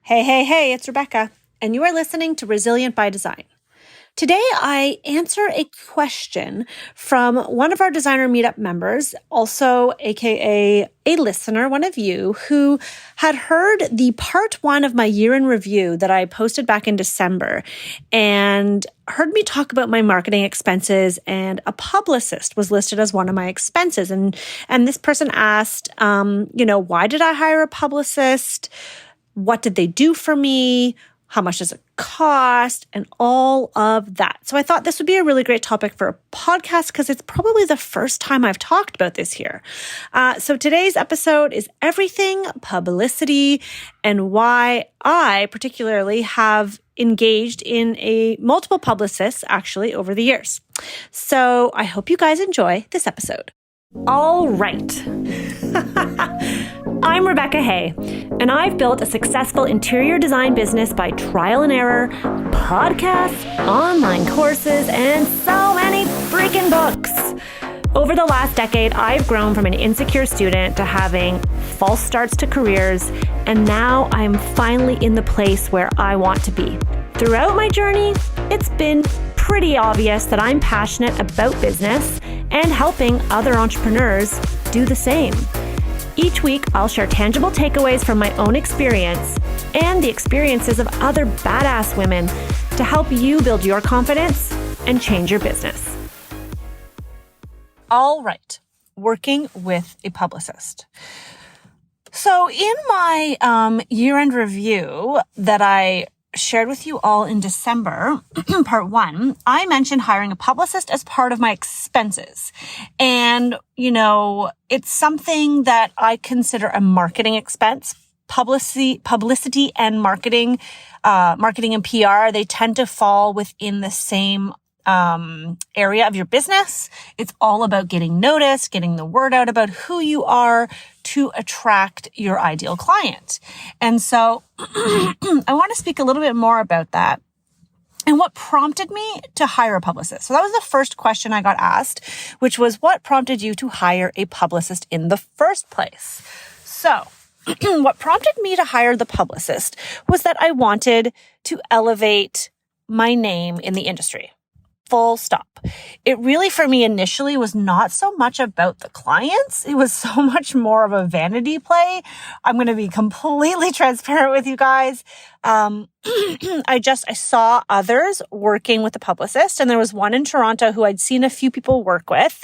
Hey, it's Rebecca, and you are listening to Resilient by Design. Today, I answer a question from one of our designer meetup members, also AKA a listener, one of you, who had heard the part one of my year in review that I posted back in December and heard me talk about my marketing expenses, and a publicist was listed as one of my expenses. And this person asked, why did I hire a publicist? What did they do for me? How much does it cost? And all of that. So I thought this would be a really great topic for a podcast because it's probably the first time I've talked about this here. So today's episode is everything publicity and why I particularly have engaged in multiple publicists actually over the years. So I hope you guys enjoy this episode. All right. I'm Rebecca Hay, and I've built a successful interior design business by trial and error, podcasts, online courses, and so many freaking books. Over the last decade, I've grown from an insecure student to having false starts to careers, and now I'm finally in the place where I want to be. Throughout my journey, it's been pretty obvious that I'm passionate about business and helping other entrepreneurs do the same. Each week, I'll share tangible takeaways from my own experience and the experiences of other badass women to help you build your confidence and change your business. All right, working with a publicist. So in my year-end review that I shared with you all in December, part one, I mentioned hiring a publicist as part of my expenses. And, it's something that I consider a marketing expense. Publicity and marketing and PR, they tend to fall within the same area of your business. It's all about getting noticed, getting the word out about who you are to attract your ideal client. And so I want to speak a little bit more about that and what prompted me to hire a publicist. So that was the first question I got asked, which was, what prompted you to hire a publicist in the first place? So what prompted me to hire the publicist was that I wanted to elevate my name in the industry. Full stop. It really, for me, initially was not so much about the clients. It was so much more of a vanity play. I'm going to be completely transparent with you guys. I saw others working with a publicist, and there was one in Toronto who I'd seen a few people work with,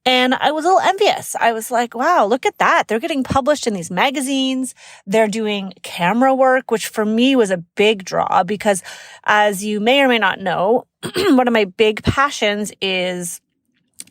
and I was a little envious. I was like, wow, look at that. They're getting published in these magazines. They're doing camera work, which for me was a big draw because, as you may or may not know, one of my big passions is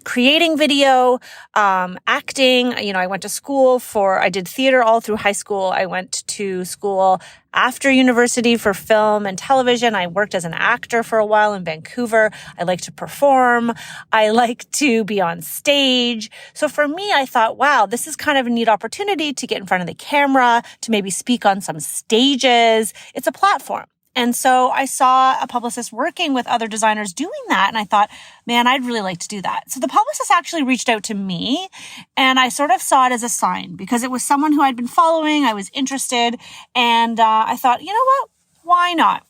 creating video, acting. I went to school I did theater all through high school. I went to school after university for film and television. I worked as an actor for a while in Vancouver. I like to perform. I like to be on stage. So for me, I thought, wow, this is kind of a neat opportunity to get in front of the camera, to maybe speak on some stages. It's a platform. And so I saw a publicist working with other designers doing that. And I thought, man, I'd really like to do that. So the publicist actually reached out to me, and I sort of saw it as a sign because it was someone who I'd been following. I was interested. And I thought, you know what? Why not?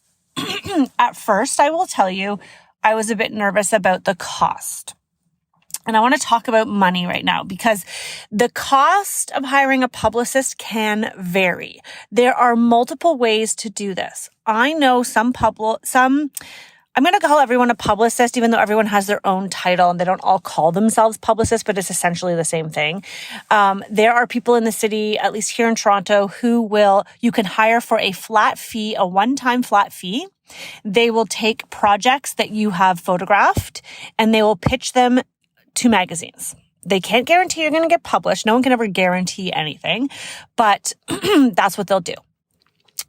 At first, I will tell you, I was a bit nervous about the cost. And I want to talk about money right now because the cost of hiring a publicist can vary. There are multiple ways to do this. I know I'm going to call everyone a publicist, even though everyone has their own title and they don't all call themselves publicists, but it's essentially the same thing. There are people in the city, at least here in Toronto, you can hire for a flat fee, a one-time flat fee. They will take projects that you have photographed and they will pitch them to magazines. They can't guarantee you're going to get published. No one can ever guarantee anything, but that's what they'll do.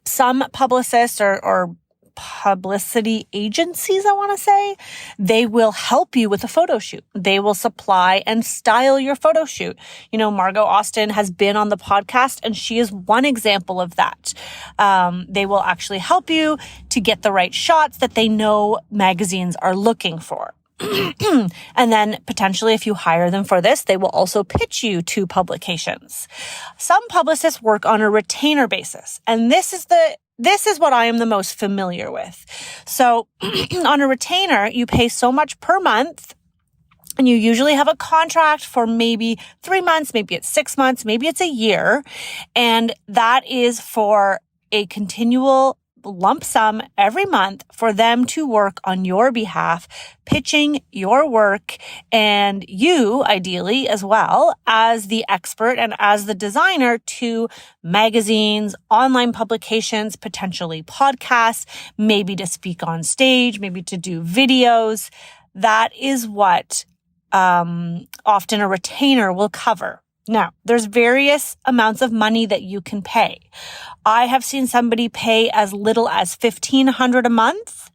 Some publicists or publicity agencies, I want to say, they will help you with a photo shoot. They will supply and style your photo shoot. Margot Austin has been on the podcast, and she is one example of that. They will actually help you to get the right shots that they know magazines are looking for. And then potentially if you hire them for this, they will also pitch you to publications. Some publicists work on a retainer basis, and this is what I am the most familiar with. So on a retainer, you pay so much per month, and you usually have a contract for maybe 3 months, maybe it's 6 months, maybe it's a year. And that is for a continual lump sum every month for them to work on your behalf, pitching your work, and you ideally as well as the expert and as the designer to magazines, online publications, potentially podcasts, maybe to speak on stage, maybe to do videos. That is what often a retainer will cover. Now, there's various amounts of money that you can pay. I have seen somebody pay as little as $1,500 a month.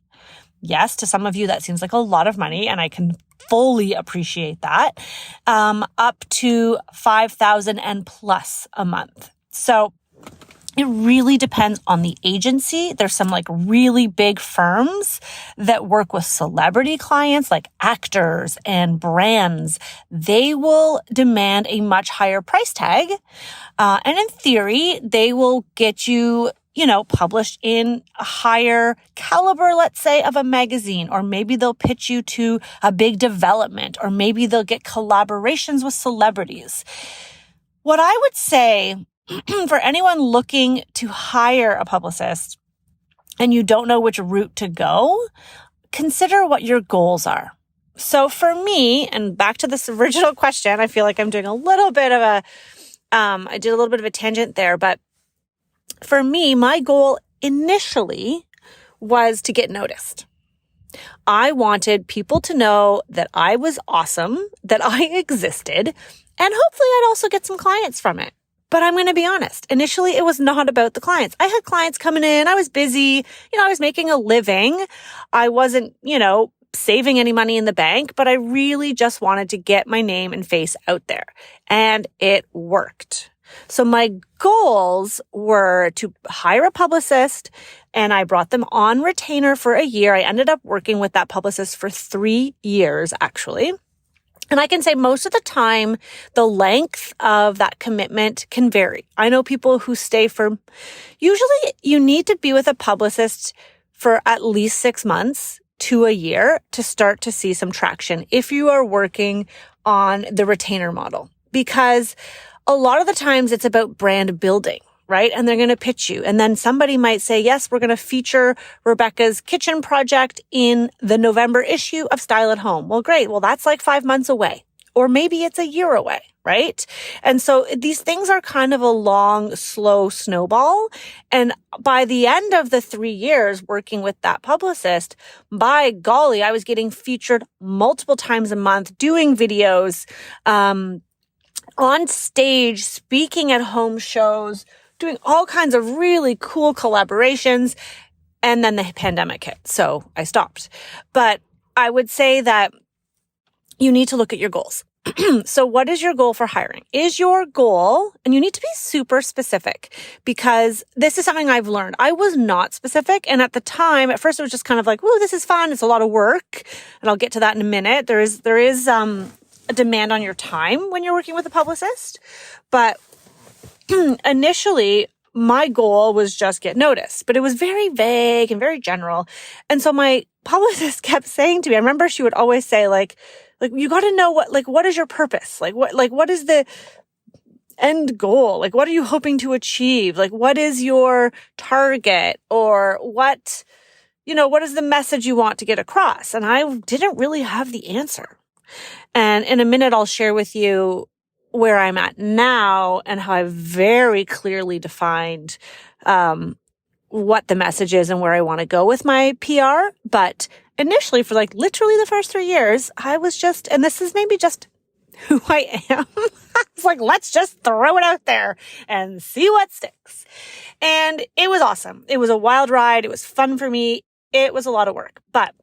Yes, to some of you, that seems like a lot of money, and I can fully appreciate that, up to $5,000 and plus a month. So it really depends on the agency. There's some like really big firms that work with celebrity clients like actors and brands. They will demand a much higher price tag. And in theory, they will get you, published in a higher caliber, let's say, of a magazine, or maybe they'll pitch you to a big development, or maybe they'll get collaborations with celebrities. What I would say for anyone looking to hire a publicist and you don't know which route to go, consider what your goals are. So for me, and back to this original question, I feel like I'm doing a little bit of I did a little bit of a tangent there, but for me, my goal initially was to get noticed. I wanted people to know that I was awesome, that I existed, and hopefully I'd also get some clients from it. But I'm going to be honest. Initially, it was not about the clients. I had clients coming in. I was busy. I was making a living. I wasn't, saving any money in the bank, but I really just wanted to get my name and face out there. And it worked. So my goals were to hire a publicist, and I brought them on retainer for a year. I ended up working with that publicist for 3 years, actually. And I can say most of the time, the length of that commitment can vary. I know people who stay for, usually you need to be with a publicist for at least 6 months to a year to start to see some traction if you are working on the retainer model. Because a lot of the times it's about brand building, right? And they're going to pitch you. And then somebody might say, yes, we're going to feature Rebecca's kitchen project in the November issue of Style at Home. Well, great. Well, that's like 5 months away, or maybe it's a year away, right? And so these things are kind of a long, slow snowball. And by the end of the 3 years working with that publicist, by golly, I was getting featured multiple times a month, doing videos, on stage, speaking at home shows, doing all kinds of really cool collaborations. And then the pandemic hit, so I stopped. But I would say that you need to look at your goals. So what is your goal for hiring? Is your goal, and you need to be super specific, because this is something I've learned. I was not specific. And at the time, at first it was just kind of like, whoa, this is fun. It's a lot of work. And I'll get to that in a minute. There is a demand on your time when you're working with a publicist. But initially, my goal was just get noticed, but it was very vague and very general. And so my publicist kept saying to me, I remember she would always say like, you got to know what is your purpose? What is the end goal? Like, what are you hoping to achieve? Like, what is your target, or what is the message you want to get across? And I didn't really have the answer. And in a minute, I'll share with you where I'm at now and how I've very clearly defined what the message is and where I want to go with my PR. But initially, for like literally the first 3 years, I was just, and this is maybe just who I am. It's like, let's just throw it out there and see what sticks. And it was awesome. It was a wild ride. It was fun for me. It was a lot of work. But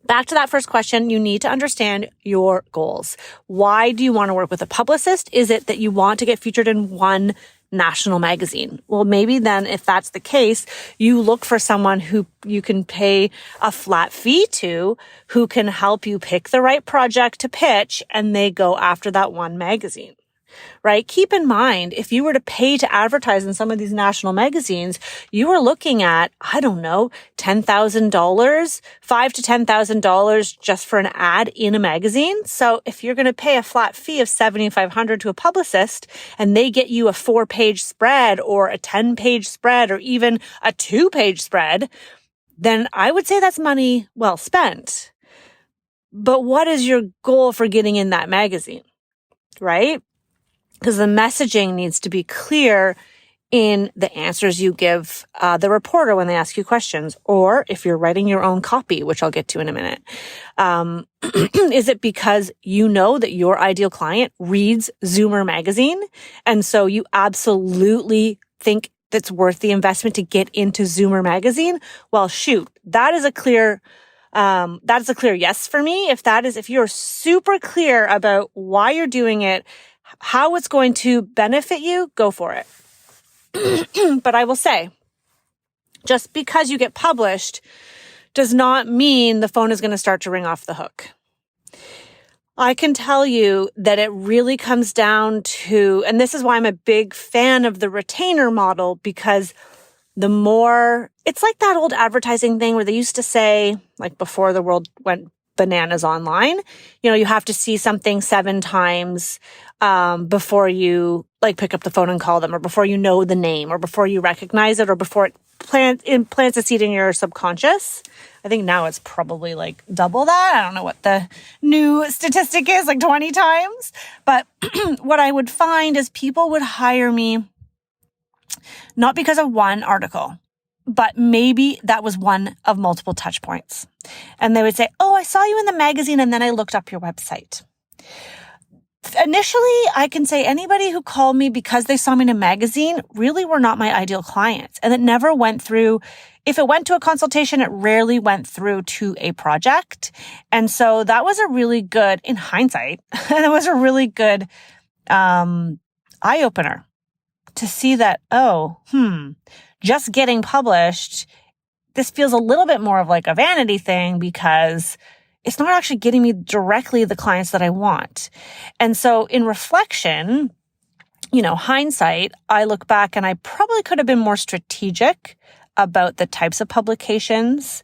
back to that first question, you need to understand your goals. Why do you want to work with a publicist? Is it that you want to get featured in one national magazine. Well, maybe then if that's the case, you look for someone who you can pay a flat fee to, who can help you pick the right project to pitch, and they go after that one magazine. Right? Keep in mind, if you were to pay to advertise in some of these national magazines, you were looking at, I don't know, $10,000, $5,000 to $10,000 just for an ad in a magazine. So if you're going to pay a flat fee of $7,500 to a publicist and they get you a 4-page spread or a 10-page spread or even a 2-page spread, then I would say that's money well spent. But what is your goal for getting in that magazine? Right? Because the messaging needs to be clear in the answers you give the reporter when they ask you questions, or if you're writing your own copy, which I'll get to in a minute. Is it because you know that your ideal client reads Zoomer magazine, and so you absolutely think that's worth the investment to get into Zoomer magazine? Well, shoot, that is a clear yes for me. If you're super clear about why you're doing it, how it's going to benefit you, go for it. But I will say, just because you get published does not mean the phone is going to start to ring off the hook. I can tell you that it really comes down to, and this is why I'm a big fan of the retainer model, because it's like that old advertising thing where they used to say, like before the world went bananas online, you have to see something 7 times before you pick up the phone and call them, or before you know the name, or before you recognize it, or before it plants a seed in your subconscious. I think now it's probably double that. I don't know what the new statistic is, 20 times. But what I would find is people would hire me not because of one article, but maybe that was one of multiple touch points. And they would say, "Oh, I saw you in the magazine and then I looked up your website." Initially, I can say anybody who called me because they saw me in a magazine really were not my ideal clients. And it never went through, if it went to a consultation, it rarely went through to a project. And so that was a really good, in hindsight, that was a really good eye-opener to see that, just getting published, this feels a little bit more of a vanity thing because it's not actually getting me directly the clients that I want. And so in reflection, hindsight, I look back and I probably could have been more strategic about the types of publications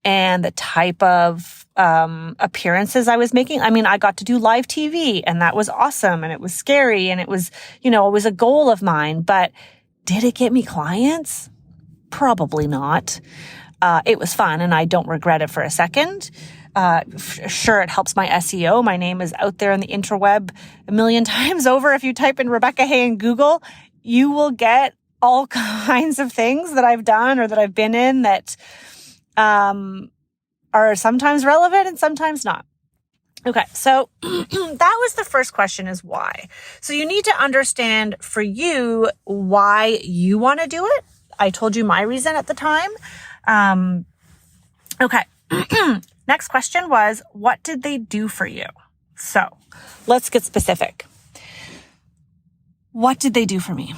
and the type of appearances I was making. I mean, I got to do live TV and that was awesome and it was scary and it was, it was a goal of mine, but did it get me clients? Probably not. It was fun and I don't regret it for a second. Sure, it helps my SEO. My name is out there on the interweb a million times over. If you type in Rebecca Hay in Google, you will get all kinds of things that I've done or that I've been in that are sometimes relevant and sometimes not. Okay, so that was the first question, is why. So you need to understand for you why you want to do it. I told you my reason at the time. Okay. Next question was, what did they do for you? So let's get specific. What did they do for me?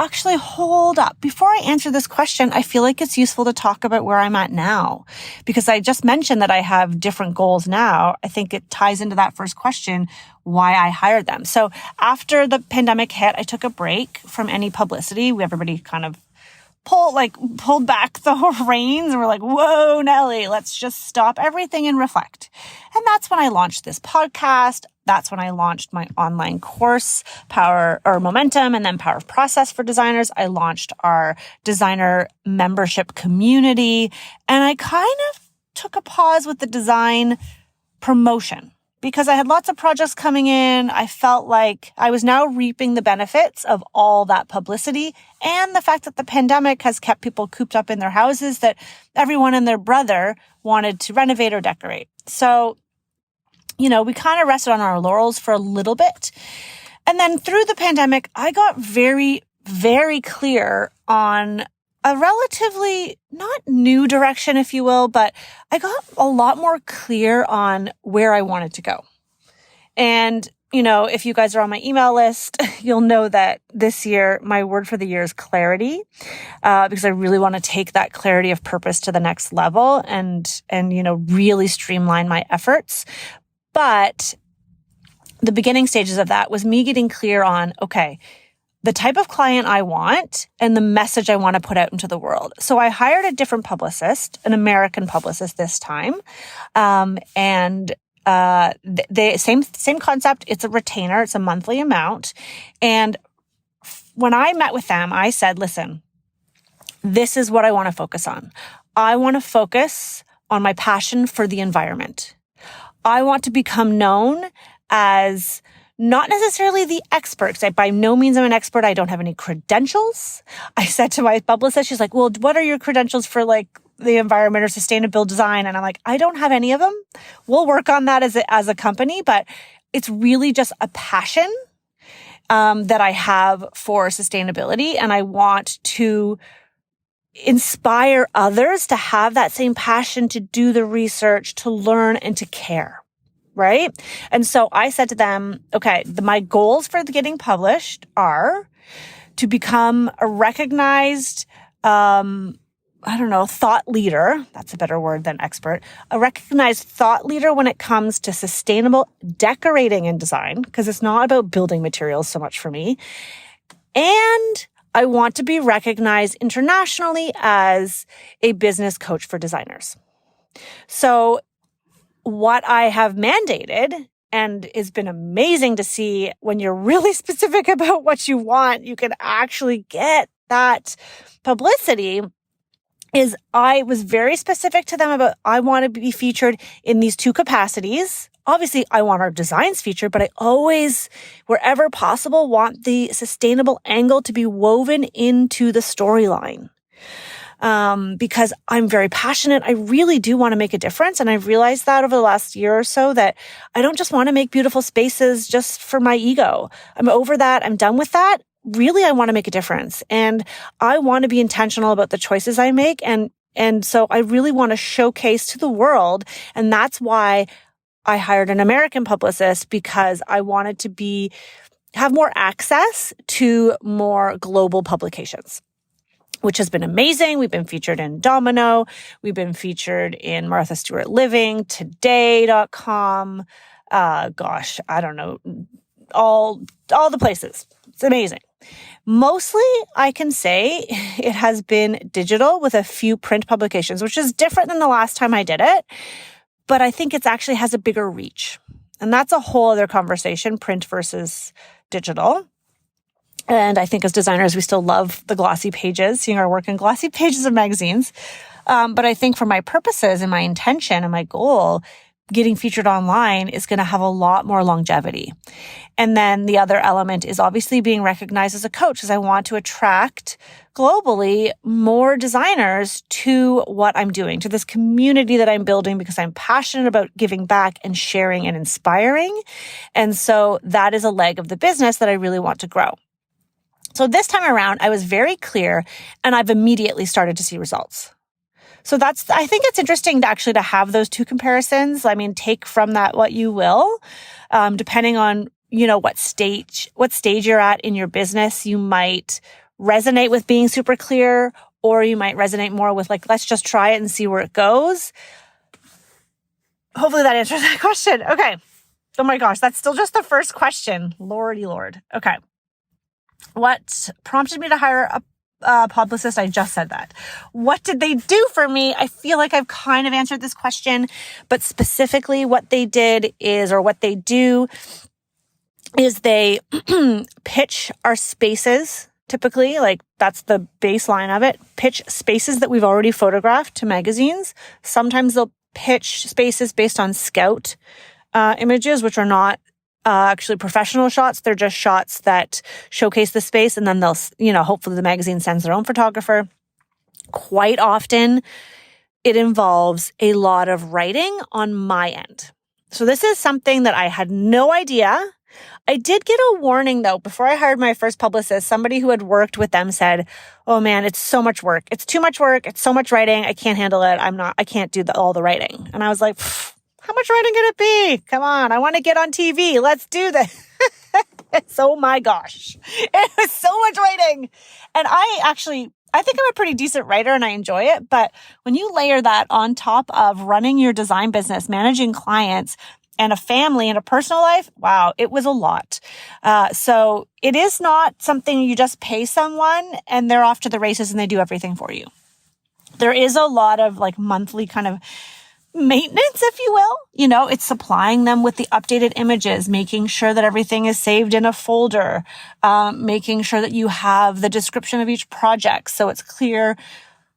Actually, hold up. Before I answer this question, I feel like it's useful to talk about where I'm at now, because I just mentioned that I have different goals now. I think it ties into that first question, why I hired them. So after the pandemic hit, I took a break from any publicity. Everybody kind of pulled back the reins and we're like, whoa, Nelly, let's just stop everything and reflect. And that's when I launched this podcast. That's when I launched my online course, Momentum, and then Power of Process for Designers. I launched our designer membership community, and I kind of took a pause with the design promotion because I had lots of projects coming in. I felt like I was now reaping the benefits of all that publicity and the fact that the pandemic has kept people cooped up in their houses, that everyone and their brother wanted to renovate or decorate. So, we kind of rested on our laurels for a little bit. And then through the pandemic, I got very, very clear on a relatively not new direction, if you will, but I got a lot more clear on where I wanted to go. And if you guys are on my email list, you'll know that this year, my word for the year is clarity, because I really want to take that clarity of purpose to the next level and really streamline my efforts. But the beginning stages of that was me getting clear on, okay, the type of client I want and the message I want to put out into the world. So I hired a different publicist, an American publicist this time. And the same concept. It's a retainer. It's a monthly amount. And when I met with them, I said, listen, this is what I want to focus on. I want to focus on my passion for the environment. I want to become known as not necessarily the expert, because by no means I'm an expert. I don't have any credentials. I said to my publicist, she's like, well, what are your credentials for the environment or sustainable design? And I'm like, I don't have any of them. We'll work on that as a company, but it's really just a passion that I have for sustainability. And I want to inspire others to have that same passion, to do the research, to learn, and to care. Right? And so I said to them, okay, my goals for getting published are to become a recognized, thought leader. That's a better word than expert. A recognized thought leader when it comes to sustainable decorating and design, because it's not about building materials so much for me. And I want to be recognized internationally as a business coach for designers. So what I have mandated, and it's been amazing to see when you're really specific about what you want, you can actually get that publicity, is I was very specific to them about I want to be featured in these two capacities. Obviously, I want our designs featured, but I always, wherever possible, want the sustainable angle to be woven into the storyline. Because I'm very passionate. I really do want to make a difference. And I've realized that over the last year or so, that I don't just want to make beautiful spaces just for my ego. I'm over that. I'm done with that. Really, I want to make a difference. And I want to be intentional about the choices I make. And so I really want to showcase to the world. And that's why I hired an American publicist, because I wanted to have more access to more global publications, which has been amazing. We've been featured in Domino. We've been featured in Martha Stewart Living, Today.com. I don't know, all the places. It's amazing. Mostly, I can say it has been digital with a few print publications, which is different than the last time I did it. But I think it actually has a bigger reach. And that's a whole other conversation, print versus digital. And I think as designers, we still love the glossy pages, seeing our work in glossy pages of magazines. But I think for my purposes and my intention and my goal, getting featured online is going to have a lot more longevity. And then the other element is obviously being recognized as a coach, because I want to attract globally more designers to what I'm doing, to this community that I'm building, because I'm passionate about giving back and sharing and inspiring. And so that is a leg of the business that I really want to grow. So this time around, I was very clear, and I've immediately started to see results. So I think it's interesting to have those two comparisons. I mean, take from that what you will, depending on, what stage you're at in your business. You might resonate with being super clear, or you might resonate more with let's just try it and see where it goes. Hopefully that answers that question. Okay. Oh my gosh, that's still just the first question. Lordy Lord. Okay. What prompted me to hire a publicist? I just said that. What did they do for me? I feel like I've kind of answered this question, but specifically what they did is, or what they do is, they pitch our spaces. Typically, that's the baseline of it. Pitch spaces that we've already photographed to magazines. Sometimes they'll pitch spaces based on scout images, which are not actually professional shots. They're just shots that showcase the space, and then they'll, hopefully the magazine sends their own photographer. Quite often, it involves a lot of writing on my end. So this is something that I had no idea. I did get a warning though. Before I hired my first publicist, somebody who had worked with them said, "Oh man, it's so much work. It's too much work. It's so much writing. I can't handle it. I can't do all the writing." And I was like, how much writing could it be? Come on, I want to get on TV. Let's do this. Oh my gosh. It was so much writing. And I think I'm a pretty decent writer and I enjoy it. But when you layer that on top of running your design business, managing clients, and a family and a personal life, wow, it was a lot. So it is not something you just pay someone and they're off to the races and they do everything for you. There is a lot of like monthly kind of maintenance, if you will. It's supplying them with the updated images, making sure that everything is saved in a folder, making sure that you have the description of each project so it's clear,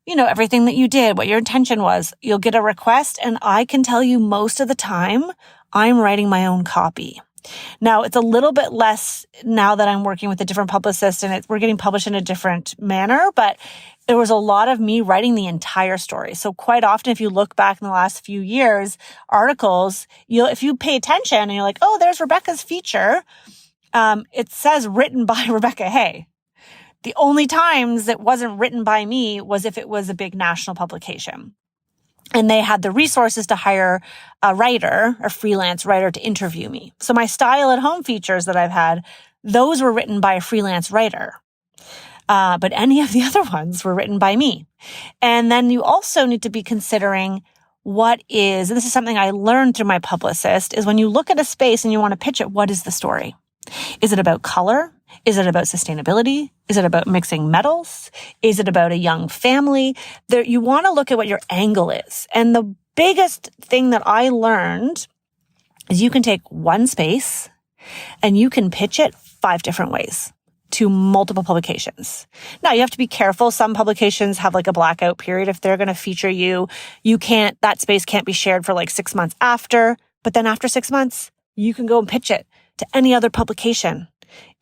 everything that you did, what your intention was. You'll get a request, and I can tell you most of the time, I'm writing my own copy. Now, it's a little bit less now that I'm working with a different publicist and we're getting published in a different manner, but there was a lot of me writing the entire story. So quite often, if you look back in the last few years, articles, if you pay attention and you're like, oh, there's Rebecca's feature, it says written by Rebecca Hay. The only times it wasn't written by me was if it was a big national publication. And they had the resources to hire a writer, a freelance writer, to interview me. So my style at home features that I've had, those were written by a freelance writer. But any of the other ones were written by me. And then you also need to be considering and this is something I learned through my publicist, is when you look at a space and you want to pitch it, what is the story? Is it about color? Is it about sustainability? Is it about mixing metals? Is it about a young family? You want to look at what your angle is. And the biggest thing that I learned is you can take one space and you can pitch it 5 different ways to multiple publications. Now, you have to be careful. Some publications have like a blackout period. If they're going to feature you, that space can't be shared for like 6 months after. But then after 6 months, you can go and pitch it to any other publication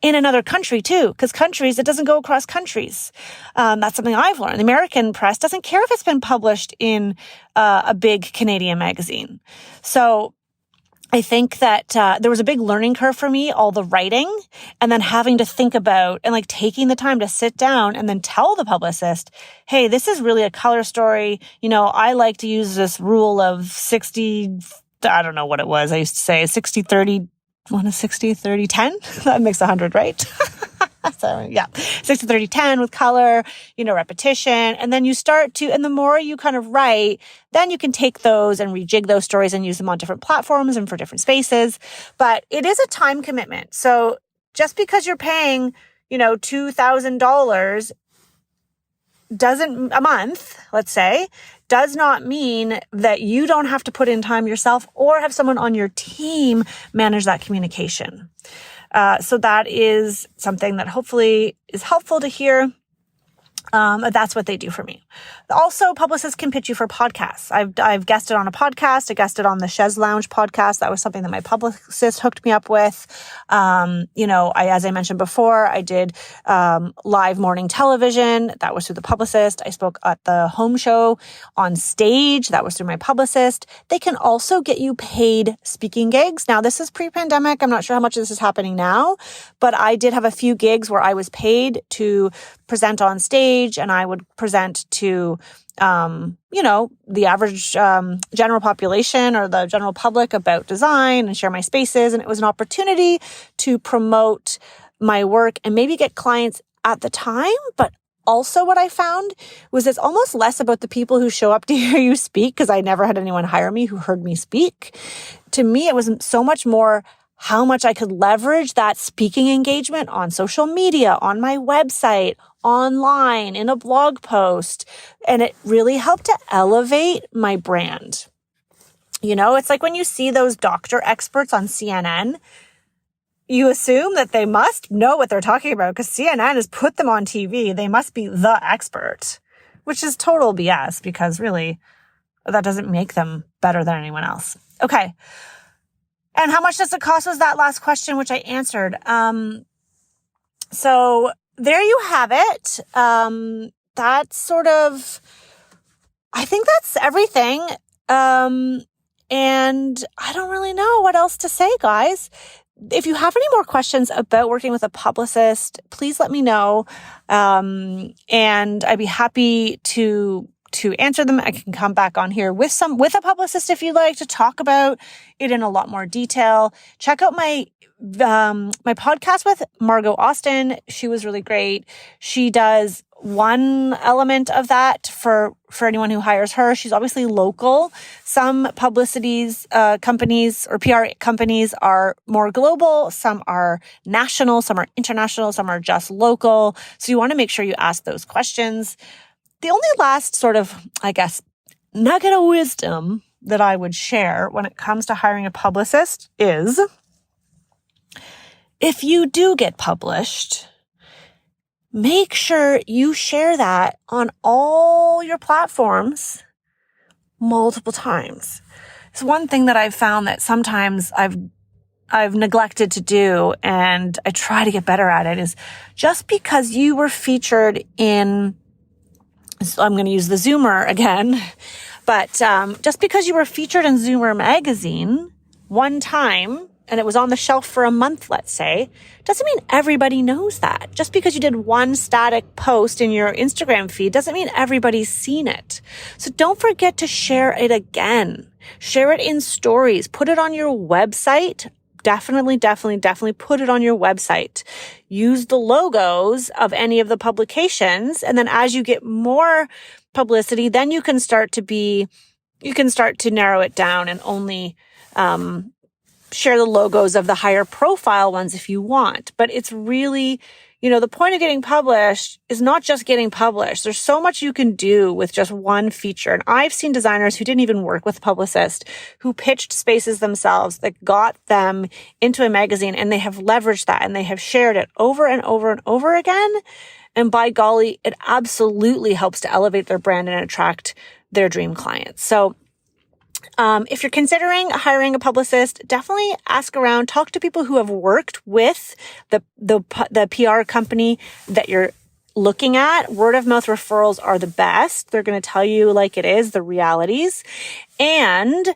in another country too, because it doesn't go across countries. That's something I've learned. The American press doesn't care if it's been published in a big Canadian magazine. So I think that there was a big learning curve for me, all the writing, and then having to think about and like taking the time to sit down and then tell the publicist, hey, this is really a color story. I like to use this rule of 60, I don't know what it was. I used to say 60, 30, 60, 30, 10. That makes 100, right? So yeah, 60, 30, 10 with color, repetition. And then and the more you kind of write, then you can take those and rejig those stories and use them on different platforms and for different spaces. But it is a time commitment. So just because you're paying, $2,000 a month, let's say, does not mean that you don't have to put in time yourself or have someone on your team manage that communication. So that is something that hopefully is helpful to hear. That's what they do for me. Also, publicists can pitch you for podcasts. I've guested on a podcast. I guested on the Chaise Lounge podcast. That was something that my publicist hooked me up with. As I mentioned before, I did live morning television. That was through the publicist. I spoke at the home show on stage. That was through my publicist. They can also get you paid speaking gigs. Now, this is pre-pandemic. I'm not sure how much of this is happening now, but I did have a few gigs where I was paid to present on stage, and I would present to, the average general population or the general public about design and share my spaces. And it was an opportunity to promote my work and maybe get clients at the time. But also what I found was it's almost less about the people who show up to hear you speak, because I never had anyone hire me who heard me speak. To me, it was so much more how much I could leverage that speaking engagement on social media, on my website, online, in a blog post. And it really helped to elevate my brand. It's like when you see those doctor experts on CNN, you assume that they must know what they're talking about because CNN has put them on TV. They must be the expert, which is total BS because really that doesn't make them better than anyone else. Okay. And how much does it cost was that last question, which I answered. So there you have it. That's sort of, I think that's everything. And I don't really know what else to say, guys. If you have any more questions about working with a publicist, please let me know. And I'd be happy to to answer them. I can come back on here with a publicist if you'd like to talk about it in a lot more detail. Check out my podcast with Margot Austin. She was really great. She does one element of that for anyone who hires her. She's obviously local. Some companies or PR companies are more global. Some are national. Some are international. Some are just local. So you want to make sure you ask those questions. The only last sort of, I guess, nugget of wisdom that I would share when it comes to hiring a publicist is, if you do get published, make sure you share that on all your platforms multiple times. It's one thing that I've found that sometimes I've neglected to do, and I try to get better at it, is just because you were featured in, so I'm going to use the Zoomer again, but just because you were featured in Zoomer magazine one time, and it was on the shelf for a month, let's say, doesn't mean everybody knows that. Just because you did one static post in your Instagram feed doesn't mean everybody's seen it. So don't forget to share it again. Share it in stories. Put it on your website. Definitely put it on your website. Use the logos of any of the publications. And then as you get more publicity, then you can start to narrow it down and only, share the logos of the higher profile ones if you want. But it's really, the point of getting published is not just getting published. There's so much you can do with just one feature. And I've seen designers who didn't even work with Publicist, who pitched spaces themselves that got them into a magazine, and they have leveraged that and they have shared it over and over and over again. And by golly, it absolutely helps to elevate their brand and attract their dream clients. So if you're considering hiring a publicist, definitely ask around, talk to people who have worked with the PR company that you're looking at. Word of mouth referrals are the best. They're going to tell you like it is, the realities, and,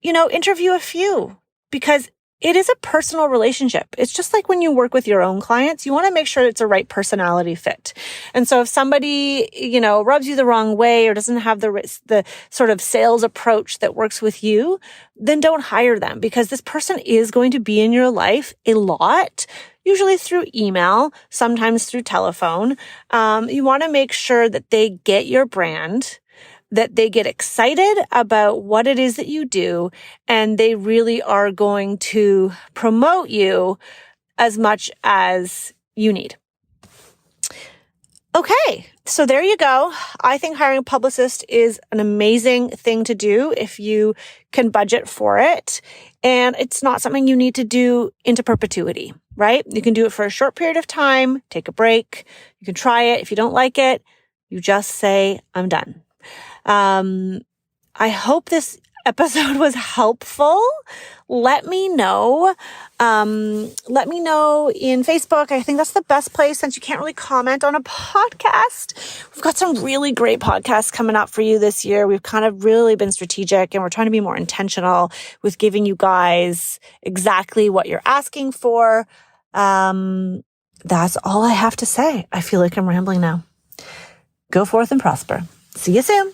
interview a few, because it is a personal relationship. It's just like when you work with your own clients, you want to make sure it's a right personality fit. And so if somebody, rubs you the wrong way or doesn't have the sort of sales approach that works with you, then don't hire them, because this person is going to be in your life a lot, usually through email, sometimes through telephone. You want to make sure that they get your brand, that they get excited about what it is that you do, and they really are going to promote you as much as you need. Okay, so there you go. I think hiring a publicist is an amazing thing to do if you can budget for it. And it's not something you need to do into perpetuity, right? You can do it for a short period of time, take a break. You can try it. If you don't like it, you just say, I'm done. I hope this episode was helpful. Let me know. Let me know in Facebook. I think that's the best place, since you can't really comment on a podcast. We've got some really great podcasts coming up for you this year. We've kind of really been strategic, and we're trying to be more intentional with giving you guys exactly what you're asking for. That's all I have to say. I feel like I'm rambling now. Go forth and prosper. See you soon.